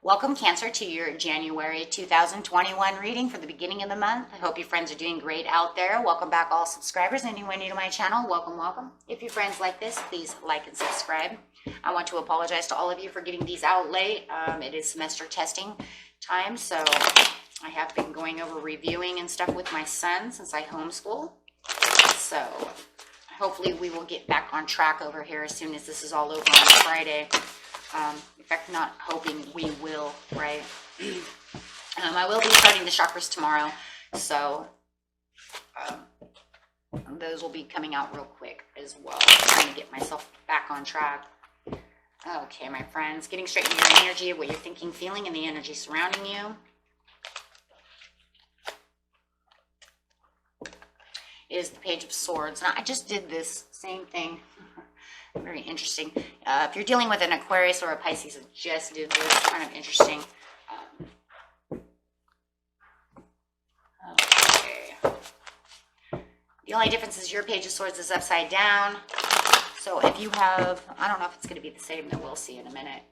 Welcome, Cancer, to your January 2021 reading for the beginning of the month. I hope your friends are doing great out there. Welcome back, all subscribers. Anyone new to my channel, welcome, welcome. If your friends like this, please like and subscribe. I want to apologize to all of you for getting these out late. It is semester testing time, so I have been going over reviewing and stuff with my son since I homeschool. So hopefully we will get back on track over here as soon as this is all over on Friday. In fact, not hoping, we will, right? I will be starting the chakras tomorrow, so those will be coming out real quick as well. I'm trying to get myself back on track. Okay, my friends, getting straight into your energy of what you're thinking, feeling, and the energy surrounding you. Is the Page of Swords. Now, I just did this same thing. Very interesting. If you're dealing with an Aquarius or a Pisces, I just did this. Kind of interesting. Okay. The only difference is your Page of Swords is upside down. So if you have, I don't know if it's going to be the same, that we'll see in a minute.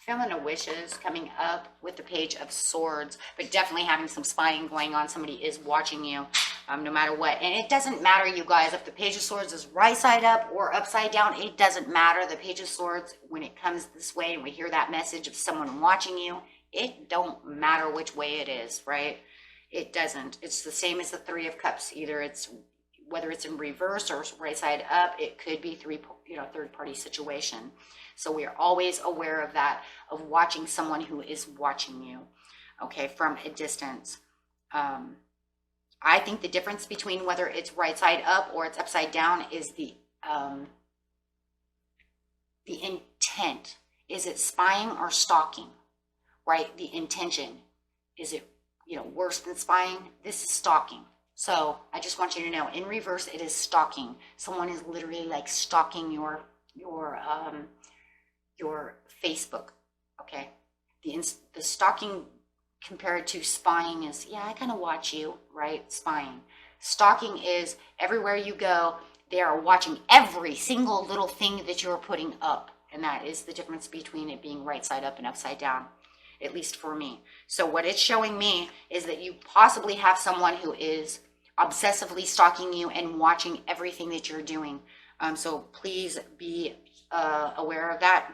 Feminine wishes coming up with the Page of Swords, but definitely having some spying going on. Somebody is watching you, no matter what. And it doesn't matter, you guys, if the Page of Swords is right side up or upside down. It doesn't matter. The Page of Swords, when it comes this way and we hear that message of someone watching you, it don't matter which way it is, right? It doesn't. It's the same as the Three of Cups. Either it's, whether it's in reverse or right side up, it could be third party situation. So we are always aware of that, of watching someone who is watching you, okay, from a distance. I think the difference between whether it's right side up or it's upside down is the intent. Is it spying or stalking, right? The intention. Is it, worse than spying? This is stalking. So I just want you to know, in reverse, it is stalking. Someone is literally like stalking your Facebook, okay? The stalking compared to spying is, yeah, I kind of watch you, right? Spying. Stalking is everywhere you go, they are watching every single little thing that you're putting up. And that is the difference between it being right side up and upside down, at least for me. So what it's showing me is that you possibly have someone who is obsessively stalking you and watching everything that you're doing. So please be aware of that.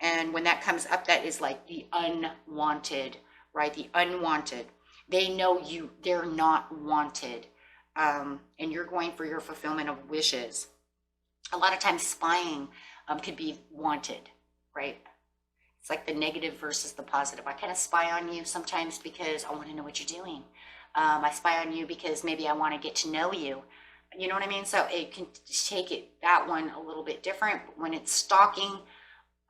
And when that comes up, that is like the unwanted, right? The unwanted. They know you, they're not wanted. And you're going for your fulfillment of wishes. A lot of times spying could be wanted, right? It's like the negative versus the positive. I kind of spy on you sometimes because I want to know what you're doing. I spy on you because maybe I want to get to know you. You know what I mean? So it can take it, that one, a little bit different. When it's stalking,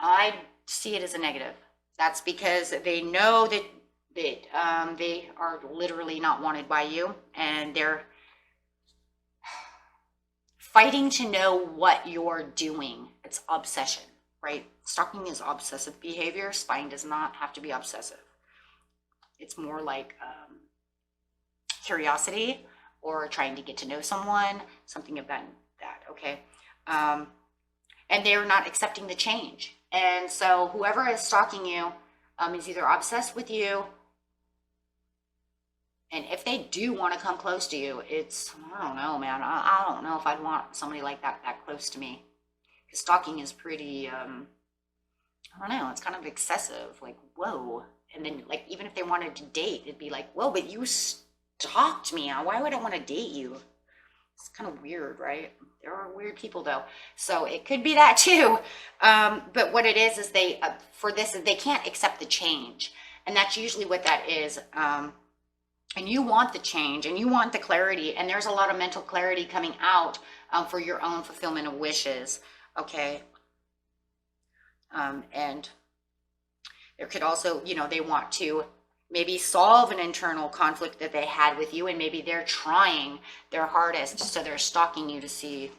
I see it as a negative. That's because they know that they are literally not wanted by you, and they're fighting to know what you're doing. It's obsession, right? Stalking is obsessive behavior. Spying does not have to be obsessive. It's more like curiosity or trying to get to know someone, something of that, okay? And they're not accepting the change. And so whoever is stalking you is either obsessed with you, and if they do want to come close to you, it's, I don't know, man. I don't know if I'd want somebody like that close to me. Because stalking is pretty, I don't know, it's kind of excessive. Like, whoa. And then, like, even if they wanted to date, it'd be like, whoa, but you stalked me. Why would I want to date you? It's kind of weird, right? There are weird people, though. So it could be that, too. But what it is they, for this, they can't accept the change. And that's usually what that is. And you want the change, and you want the clarity, and there's a lot of mental clarity coming out for your own fulfillment of wishes, okay? And there could also, they want to maybe solve an internal conflict that they had with you, and maybe they're trying their hardest, so they're stalking you to see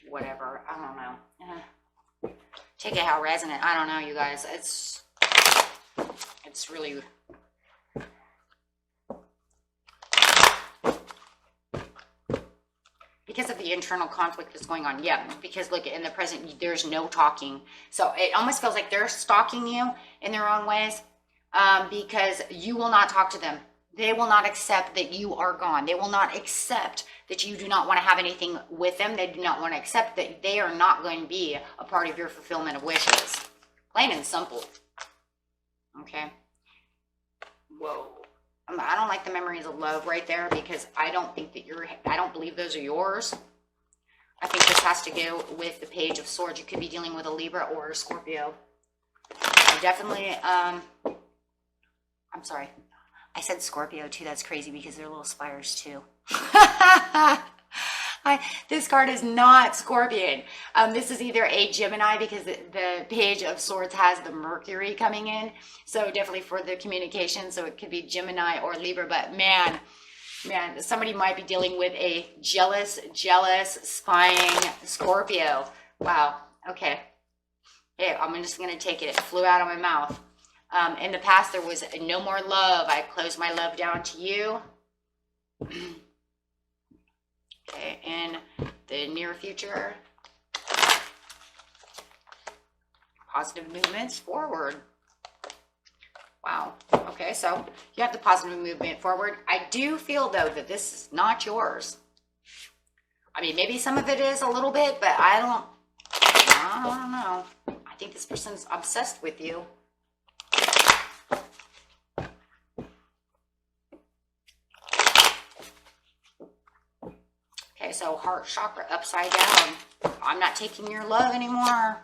whatever. I don't know. Take it how resonant. I don't know, you guys. It's really... Because of the internal conflict that's going on. Yeah, because look, in the present, there's no talking. So it almost feels like they're stalking you in their own ways, because you will not talk to them. They will not accept that you are gone. They will not accept that you do not want to have anything with them. They do not want to accept that they are not going to be a part of your fulfillment of wishes. Plain and simple. Okay. Whoa. I don't like the memories of love right there, because I don't think that I don't believe those are yours. I think this has to go with the Page of Swords. You could be dealing with a Libra or a Scorpio. I definitely, I'm sorry. I said Scorpio too. That's crazy because they're little spires too. This card is not Scorpion. This is either a Gemini, because the Page of Swords has the Mercury coming in. So definitely for the communication. So it could be Gemini or Libra. But man, somebody might be dealing with a jealous, spying Scorpio. Wow. Okay. Hey, I'm just going to take it. It flew out of my mouth. In the past, there was no more love. I closed my love down to you. Okay, in the near future, positive movements forward. Wow. Okay, so you have the positive movement forward. I do feel, though, that this is not yours. I mean, maybe some of it is a little bit, but I don't know. I think this person's obsessed with you. Okay, so heart chakra upside down. I'm not taking your love anymore.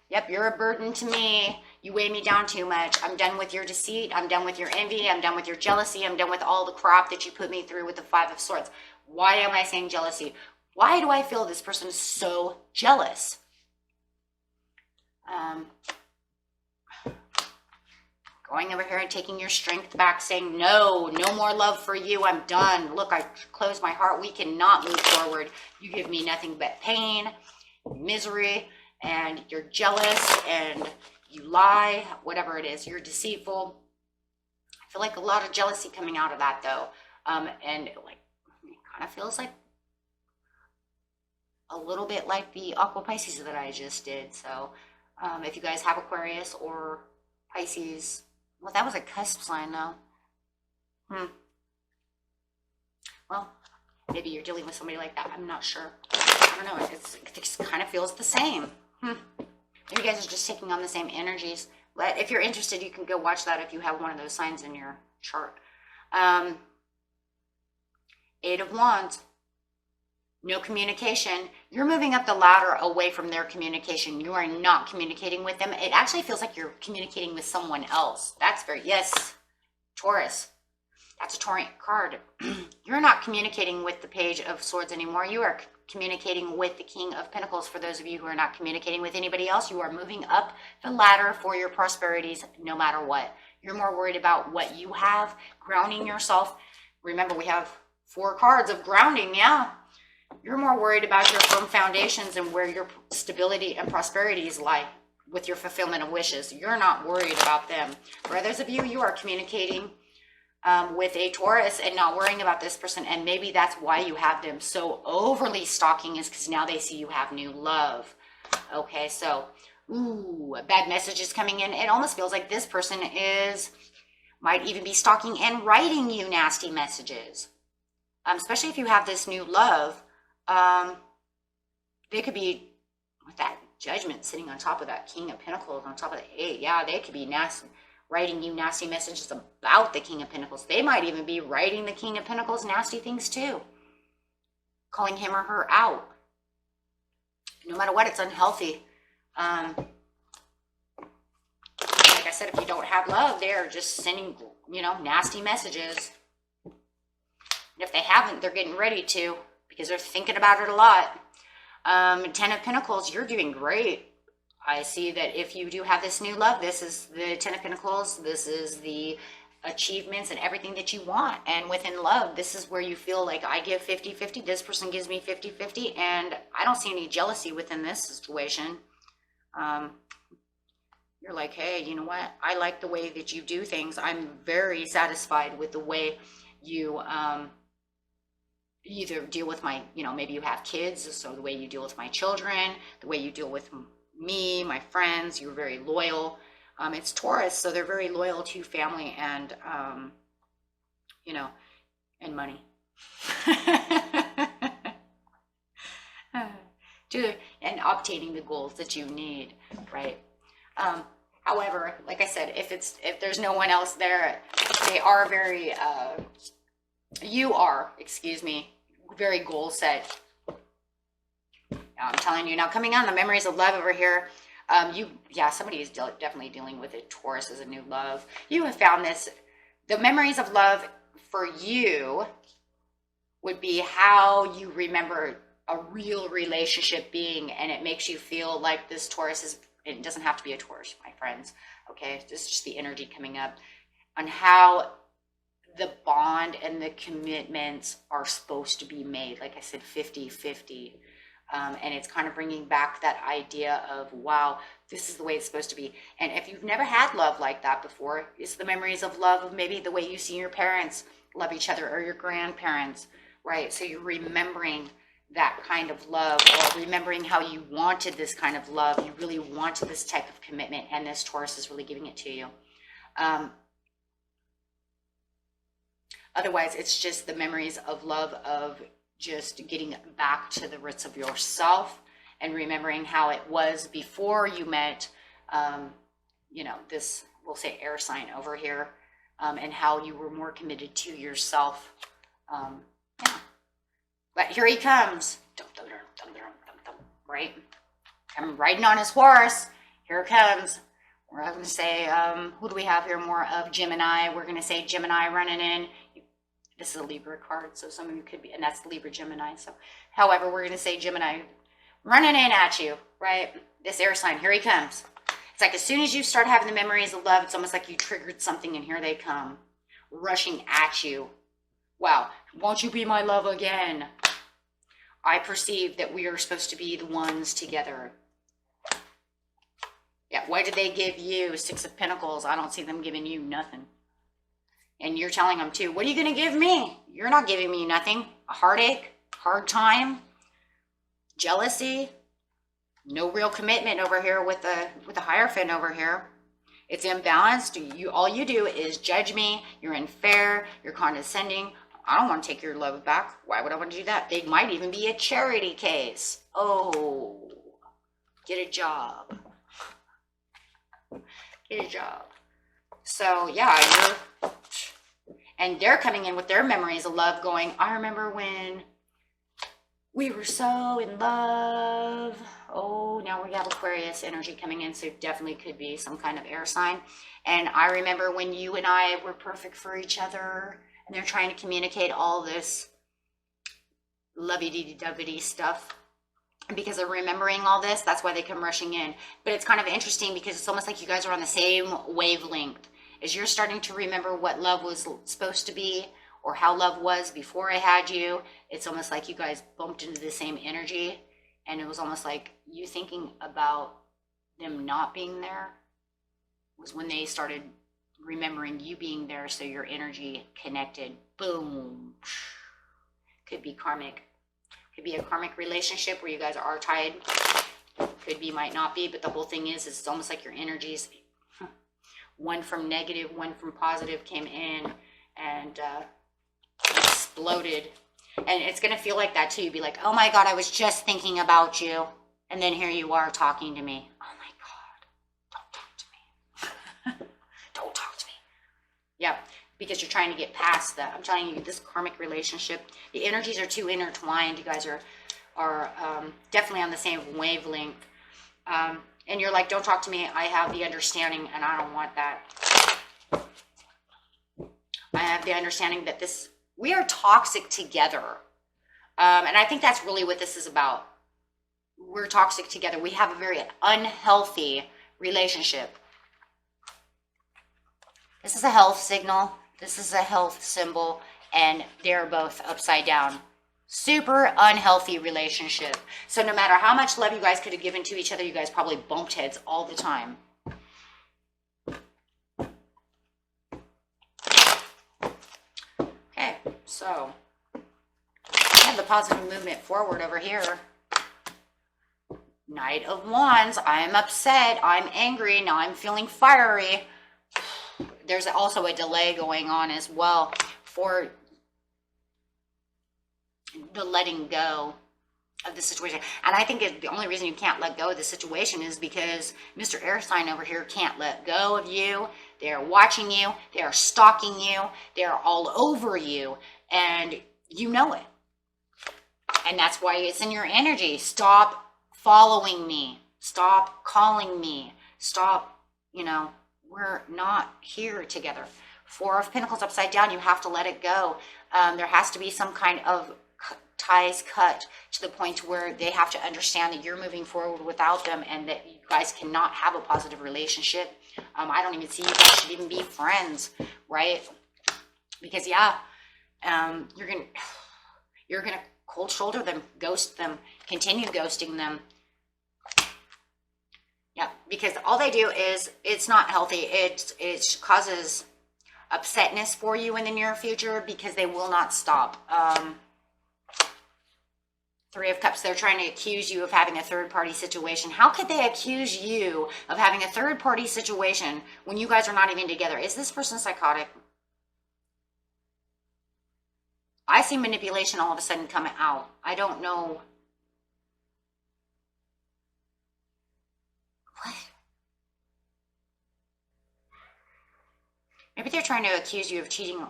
Yep, you're a burden to me. You weigh me down too much. I'm done with your deceit. I'm done with your envy. I'm done with your jealousy. I'm done with all the crap that you put me through with the Five of Swords. Why am I saying jealousy? Why do I feel this person is so jealous? Going over here and taking your strength back, saying, no more love for you. I'm done. Look, I closed my heart. We cannot move forward. You give me nothing but pain, misery, and you're jealous, and you lie, whatever it is. You're deceitful. I feel like a lot of jealousy coming out of that, though. And like, it kind of feels like a little bit like the Aqua Pisces that I just did. So if you guys have Aquarius or Pisces, well, that was a cusp sign, though. Well, maybe you're dealing with somebody like that. I'm not sure. I don't know. It kind of feels the same. Maybe you guys are just taking on the same energies. But if you're interested, you can go watch that if you have one of those signs in your chart. Eight of Wands. No communication. You're moving up the ladder away from their communication. You are not communicating with them. It actually feels like you're communicating with someone else. That's yes, Taurus. That's a Taurus card. You're not communicating with the Page of Swords anymore. You are communicating with the King of Pentacles. For those of you who are not communicating with anybody else, you are moving up the ladder for your prosperities no matter what. You're more worried about what you have, grounding yourself. Remember, we have 4 cards of grounding, yeah. You're more worried about your firm foundations and where your stability and prosperities lie with your fulfillment of wishes. You're not worried about them. For others of you, you are communicating with a Taurus and not worrying about this person. And maybe that's why you have them so overly stalking, is because now they see you have new love. Okay, so, a bad message is coming in. It almost feels like this person might even be stalking and writing you nasty messages. Especially if you have this new love. They could be, with that Judgment sitting on top of that King of Pentacles, on top of the 8, yeah, they could be nasty, writing you nasty messages about the King of Pentacles. They might even be writing the King of Pentacles nasty things too, calling him or her out. No matter what, it's unhealthy. Like I said, if you don't have love, they're just sending, nasty messages. And if they haven't, they're getting ready to, because they're thinking about it a lot. 10 of Pentacles, you're doing great. I see that if you do have this new love, this is the 10 of Pentacles. This is the achievements and everything that you want. And within love, this is where you feel like I give 50-50. This person gives me 50-50. And I don't see any jealousy within this situation. You're like, hey, you know what? I like the way that you do things. I'm very satisfied with the way you either deal with my, maybe you have kids, so the way you deal with my children, the way you deal with me, my friends, you're very loyal. It's Taurus, so they're very loyal to family and, and money. And obtaining the goals that you need, right? However, like I said, if there's no one else there, they are very, you are, excuse me, very goal set. I'm telling you now, coming on the memories of love over here, somebody is definitely dealing with it. Taurus is a new love. You have found this. The memories of love for you would be how you remember a real relationship being, and it makes you feel like this Taurus is, it doesn't have to be a Taurus, my friends, okay? This is just the energy coming up on how the bond and the commitments are supposed to be made. Like I said, 50-50. And it's kind of bringing back that idea of, wow, this is the way it's supposed to be. And if you've never had love like that before, it's the memories of love of maybe the way you see your parents love each other or your grandparents, right? So you're remembering that kind of love, or remembering how you wanted this kind of love. You really wanted this type of commitment, and this Taurus is really giving it to you. Otherwise, it's just the memories of love, of just getting back to the roots of yourself and remembering how it was before you met, this, we'll say, air sign over here, and how you were more committed to yourself. But here he comes, right? I'm riding on his horse. Here it comes. We're going to say, who do we have here more of? Gemini. We're going to say Gemini running in. This is a Libra card, so some of you could be, and that's Libra Gemini. So, however, we're going to say Gemini running in at you, right? This air sign, here he comes. It's like as soon as you start having the memories of love, it's almost like you triggered something, and here they come, rushing at you. Wow, won't you be my love again? I perceive that we are supposed to be the ones together. Yeah, what did they give you? Six of Pentacles. I don't see them giving you nothing. And you're telling them too, what are you going to give me? You're not giving me nothing. A heartache, hard time, jealousy, no real commitment over here with the Hierophant over here. It's imbalanced. All you do is judge me. You're unfair. You're condescending. I don't want to take your love back. Why would I want to do that? They might even be a charity case. Oh, get a job. Get a job. So yeah, and they're coming in with their memories of love going, I remember when we were so in love. Oh, now we have Aquarius energy coming in, so definitely could be some kind of air sign. And I remember when you and I were perfect for each other, and they're trying to communicate all this lovey-dovey stuff. And because they're remembering all this, that's why they come rushing in. But it's kind of interesting because it's almost like you guys are on the same wavelength. As you're starting to remember what love was supposed to be, or how love was before I had you, it's almost like you guys bumped into the same energy. And it was almost like you thinking about them not being there was when they started remembering you being there, so your energy connected. Boom. Could be karmic. Could be a karmic relationship where you guys are tied. Could be, might not be, but the whole thing is it's almost like your energies, one from negative, one from positive, came in and exploded. And it's going to feel like that too. You'd be like, oh my God, I was just thinking about you. And then here you are talking to me. Oh my God, don't talk to me. Don't talk to me. Yeah, because you're trying to get past that. I'm telling you, this karmic relationship, the energies are too intertwined. You guys are definitely on the same wavelength. And you're like, don't talk to me. I have the understanding, and I don't want that. I have the understanding that we are toxic together. And I think that's really what this is about. We're toxic together. We have a very unhealthy relationship. This is a health signal. This is a health symbol. And they're both upside down. Super unhealthy relationship. So no matter how much love you guys could have given to each other, you guys probably bumped heads all the time. Okay, so have the positive movement forward over here. Knight of Wands. I'm upset. I'm angry. Now I'm feeling fiery. There's also a delay going on as well for the letting go of the situation. And I think the only reason you can't let go of the situation is because Mr. Air Sign over here can't let go of you. They're watching you. They're stalking you. They're all over you. And you know it. And that's why it's in your energy. Stop following me. Stop calling me. Stop, we're not here together. Four of Pentacles upside down. You have to let it go. There has to be some kind of ties cut to the point where they have to understand that you're moving forward without them and that you guys cannot have a positive relationship. I don't even see you guys should even be friends, right? Because you're gonna cold shoulder them, ghost them, continue ghosting them. Yeah, because all they do is, it's not healthy. It causes upsetness for you in the near future because they will not stop. Three of Cups, they're trying to accuse you of having a third-party situation. How could they accuse you of having a third-party situation when you guys are not even together? Is this person psychotic? I see manipulation all of a sudden coming out. I don't know. What? Maybe they're trying to accuse you of cheating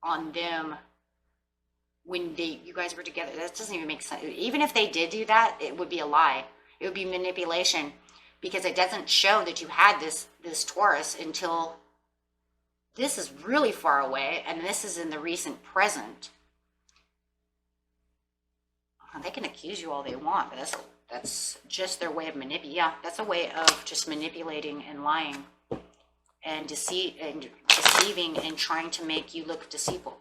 on them when you guys were together. That doesn't even make sense. Even if they did do that, it would be a lie. It would be manipulation because it doesn't show that you had this Taurus until this is really far away and this is in the recent present. They can accuse you all they want, but that's just their way of manipulating. Yeah, that's a way of just manipulating and lying and deceiving and trying to make you look deceitful.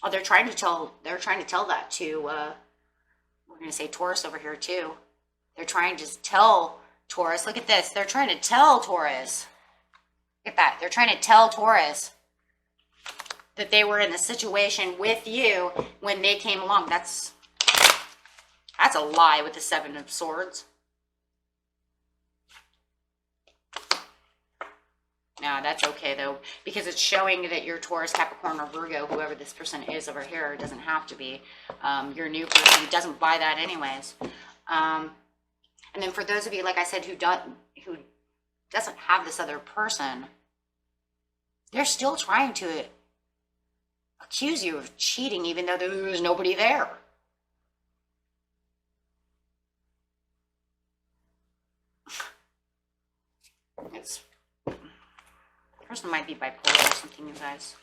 Oh, they're trying to tell that to, we're going to say Taurus over here too. They're trying to tell Taurus, look at this. They're trying to tell Taurus, look at that. They're trying to tell Taurus that they were in the situation with you when they came along. That's a lie with the Seven of Swords. No, that's okay though, because it's showing that you're Taurus, Capricorn, or Virgo, whoever this person is over here. It doesn't have to be. Your new person doesn't buy that anyways. And then for those of you, like I said, who doesn't have this other person, they're still trying to accuse you of cheating, even though there's nobody there. Person might be bipolar or something, you guys.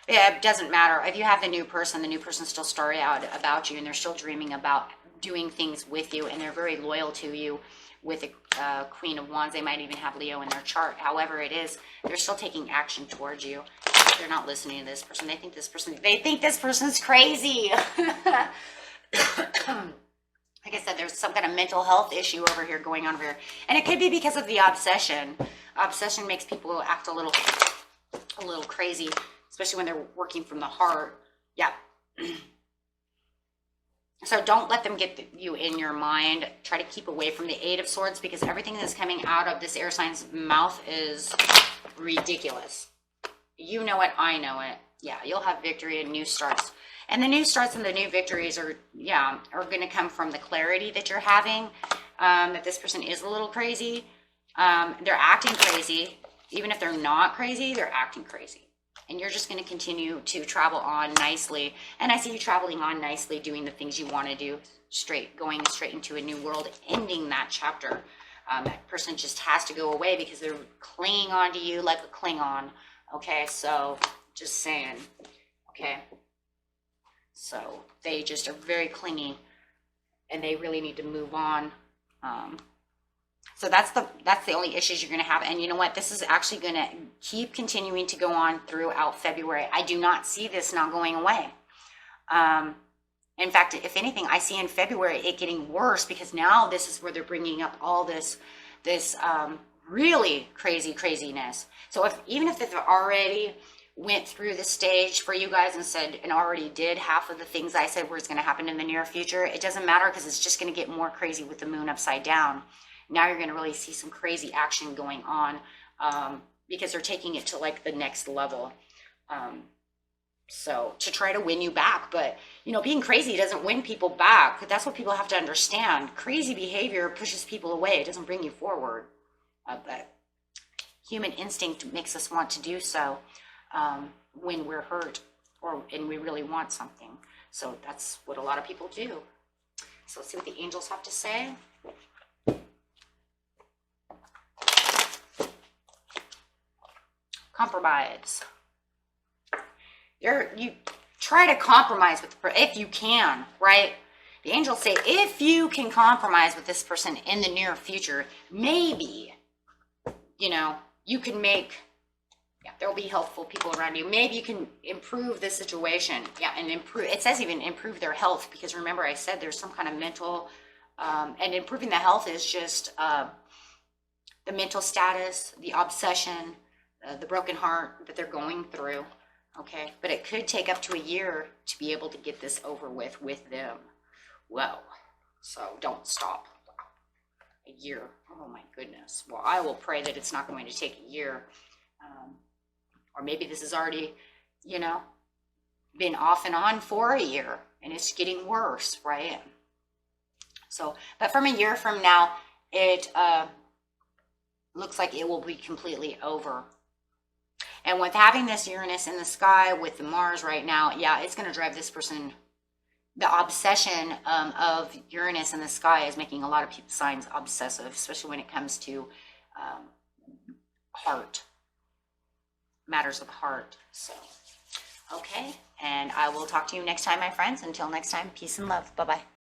Yeah, it doesn't matter. If you have the new person's still story out about you and they're still dreaming about doing things with you and they're very loyal to you with a Queen of Wands. They might even have Leo in their chart. However it is, they're still taking action towards you. They're not listening to this person. They think this person's crazy. Like I said, there's some kind of mental health issue over here going on over here. And it could be because of the obsession. Obsession makes people act a little crazy, especially when they're working from the heart. Yeah. So don't let them get you in your mind. Try to keep away from the Eight of Swords because everything that's coming out of this air sign's mouth is ridiculous. You know it, I know it. Yeah, you'll have victory and new starts. And the new starts and the new victories are going to come from the clarity that you're having, that this person is a little crazy. They're acting crazy. Even if they're not crazy, they're acting crazy. And you're just going to continue to travel on nicely. And I see you traveling on nicely, doing the things you want to do, going straight into a new world, ending that chapter. That person just has to go away because they're clinging on to you like a Klingon. Okay, so just saying. Okay. So they just are very clingy and they really need to move on. So that's the only issues you're going to have. And you know what? This is actually going to keep continuing to go on throughout February. I do not see this not going away. In fact, if anything, I see in February it getting worse because now this is where they're bringing up all this really craziness. So even if they've already went through the stage for you guys and said, and already did half of the things I said was going to happen in the near future, it doesn't matter, because it's just going to get more crazy with the moon upside down. Now you're going to really see some crazy action going on, because they're taking it to like the next level. So to try to win you back, but being crazy doesn't win people back. That's what people have to understand. Crazy behavior pushes people away. It doesn't bring you forward. But human instinct makes us want to do so when we're hurt and we really want something. So that's what a lot of people do. So let's see what the angels have to say. Compromise. You try to compromise with if you can, right? The angels say if you can compromise with this person in the near future, maybe you can make, there will be helpful people around you. Maybe you can improve the situation. And improve, it says even improve their health, because remember I said there's some kind of mental, and improving the health is just the mental status, the obsession, the broken heart that they're going through. Okay, but it could take up to a year to be able to get this over with them. Whoa, so don't stop. A year, oh my goodness. Well, I will pray that it's not going to take a year. Or maybe this has already, been off and on for a year and it's getting worse, right? So, but from a year from now, it looks like it will be completely over. And with having this Uranus in the sky with the Mars right now, it's going to drive this person. The obsession of Uranus in the sky is making a lot of people signs obsessive, especially when it comes to heart, matters of heart. So, okay. And I will talk to you next time, my friends. Until next time, peace and love. Bye-bye.